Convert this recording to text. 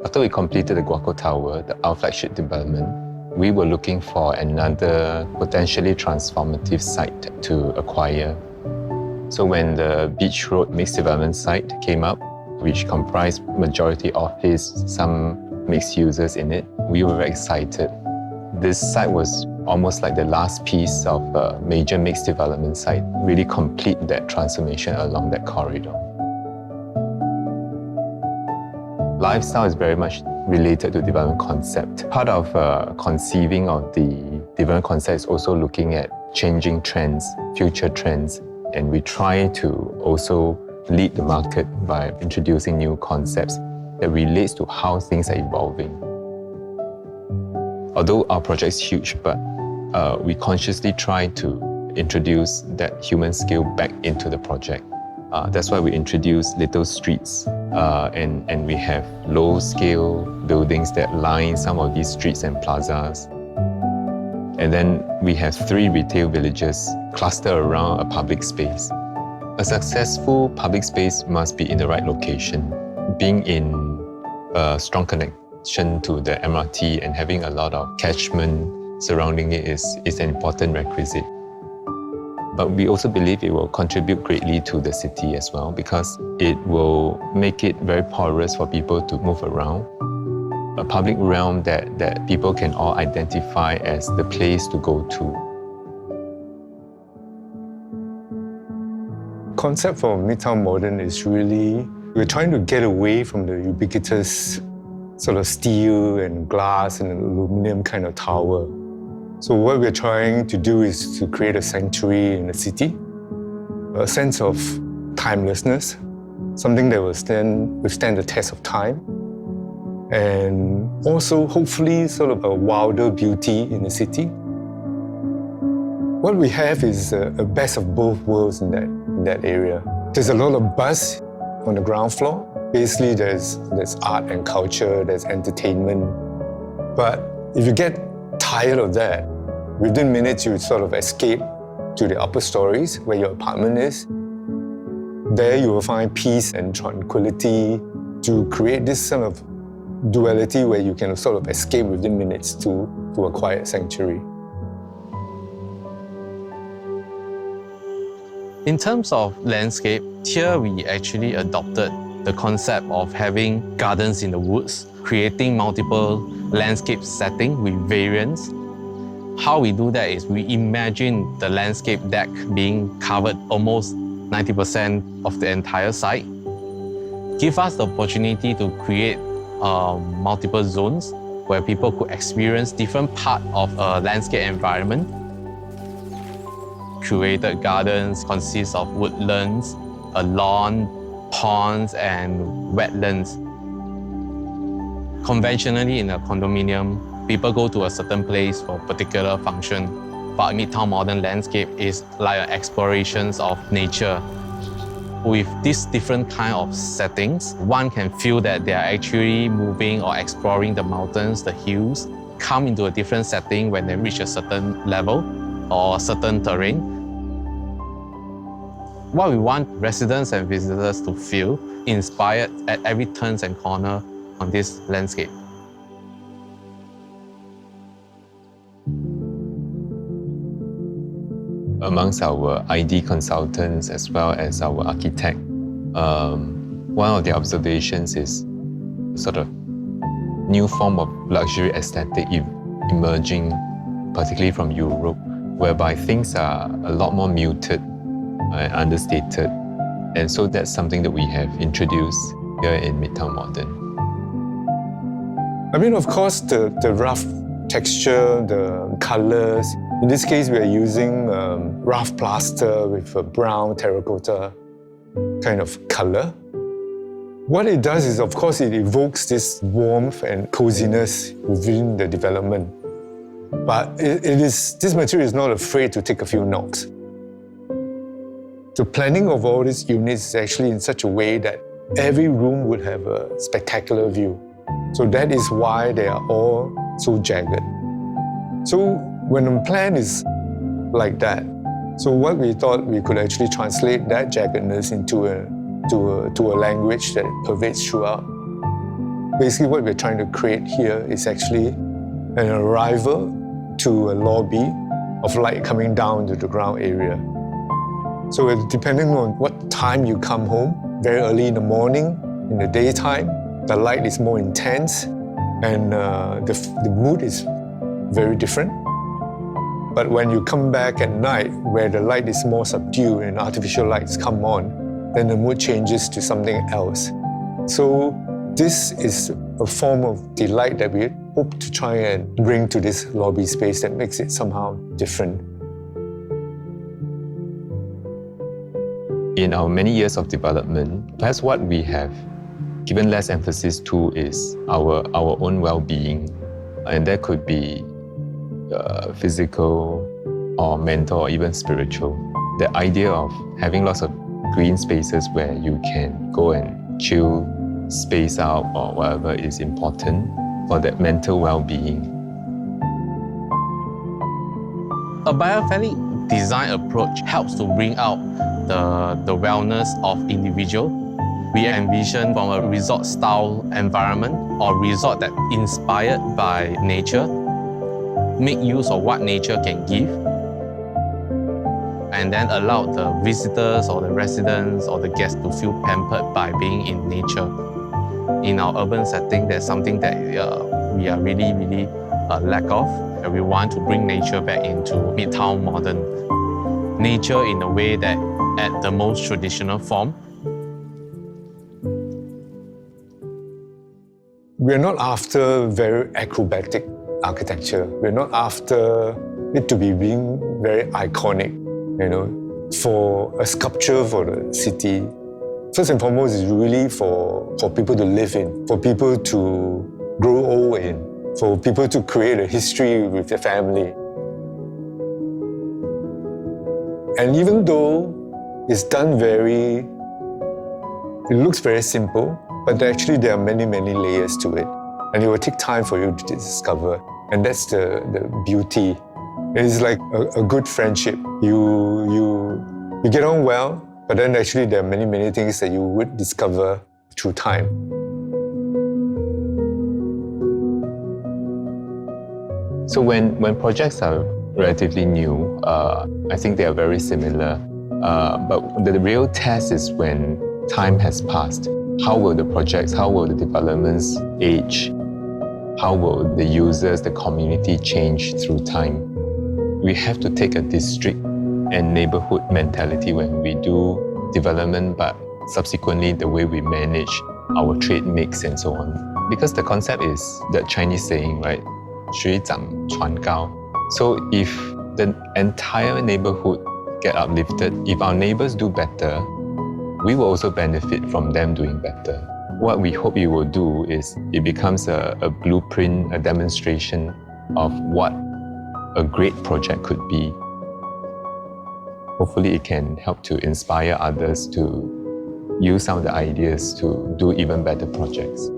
After we completed the Guaco Tower, our flagship development, we were looking for another potentially transformative site to acquire. So when the Beach Road mixed development site came up, which comprised majority office, some mixed users in it, we were very excited. This site was almost like the last piece of a major mixed development site, really complete that transformation along that corridor. Lifestyle is very much related to development concept. Part of conceiving of the development concept is also looking at changing trends, future trends, and we try to also lead the market by introducing new concepts that relates to how things are evolving. Although our project is huge, but we consciously try to introduce that human scale back into the project. That's why we introduce little streets and we have low-scale buildings that line some of these streets and plazas. And then we have 3 retail villages clustered around a public space. A successful public space must be in the right location. Being in a strong connection to the MRT and having a lot of catchment surrounding it is an important requisite. But we also believe it will contribute greatly to the city as well, because it will make it very porous for people to move around. A public realm that people can all identify as the place to go to. Concept for Midtown Modern is really, we're trying to get away from the ubiquitous sort of steel and glass and aluminum kind of tower. So what we're trying to do is to create a sanctuary in the city, a sense of timelessness, something that will withstand the test of time, and also hopefully sort of a wilder beauty in the city. What we have is a best of both worlds in that area. There's a lot of buzz on the ground floor. Basically, there's art and culture, there's entertainment. But if you get tired of that, within minutes you sort of escape to the upper stories where your apartment is. There you will find peace and tranquility to create this sort of duality where you can sort of escape within minutes to a quiet sanctuary. In terms of landscape, here we actually adopted the concept of having gardens in the woods, creating multiple landscape settings with variants. How we do that is we imagine the landscape deck being covered almost 90% of the entire site. Give us the opportunity to create multiple zones where people could experience different parts of a landscape environment. Curated gardens consist of woodlands, a lawn, ponds, and wetlands. Conventionally in a condominium, people go to a certain place for a particular function, but Midtown Modern landscape is like explorations of nature. With these different kind of settings, one can feel that they are actually moving or exploring the mountains, the hills, come into a different setting when they reach a certain level or a certain terrain. What we want residents and visitors to feel inspired at every turn and corner on this landscape. Amongst our ID consultants as well as our architect, one of the observations is sort of new form of luxury aesthetic emerging, particularly from Europe, whereby things are a lot more muted and understated. And so that's something that we have introduced here in Midtown Modern. I mean, of course, the rough texture, the colors. In this case, we are using rough plaster with a brown terracotta kind of color. What it does is, of course, it evokes this warmth and coziness within the development. But this material is not afraid to take a few knocks. The planning of all these units is actually in such a way that every room would have a spectacular view. So that is why they are all so jagged. So when the plan is like that, so what we thought we could actually translate that jaggedness into a language that pervades throughout. Basically, what we're trying to create here is actually an arrival to a lobby of light coming down to the ground area. So depending on what time you come home, very early in the morning, in the daytime, the light is more intense and the mood is very different. But when you come back at night, where the light is more subdued and artificial lights come on, then the mood changes to something else. So this is a form of delight that we hope to try and bring to this lobby space that makes it somehow different. In our many years of development, perhaps what we have given less emphasis to is our own well-being. And that could be physical or mental or even spiritual. The idea of having lots of green spaces where you can go and chill, space out or whatever is important for that mental well-being. A biophilic design approach helps to bring out the wellness of individual. We envision from a resort-style environment or resort that inspired by nature, make use of what nature can give, and then allow the visitors or the residents or the guests to feel pampered by being in nature. In our urban setting, that's something that we are really lack of. And we want to bring nature back into midtown modern. Nature in a way that at the most traditional form. We're not after very acrobatic architecture. We're not after it to be being very iconic, for a sculpture for the city. First and foremost, is really for people to live in, for people to grow old in, for people to create a history with their family. And even though it's done it looks very simple, but actually there are many layers to it. And it will take time for you to discover. And that's the beauty. It's like a good friendship. You get on well, but then actually there are many things that you would discover through time. So when projects are relatively new, I think they are very similar. But the real test is when time has passed. How will the projects, how will the developments age? How will the users, the community change through time? We have to take a district and neighborhood mentality when we do development, but subsequently the way we manage our trade mix and so on. Because the concept is the Chinese saying, right? 水涨船高. So if the entire neighborhood get uplifted, if our neighbors do better, we will also benefit from them doing better. What we hope it will do is it becomes a blueprint, a demonstration of what a great project could be. Hopefully it can help to inspire others to use some of the ideas to do even better projects.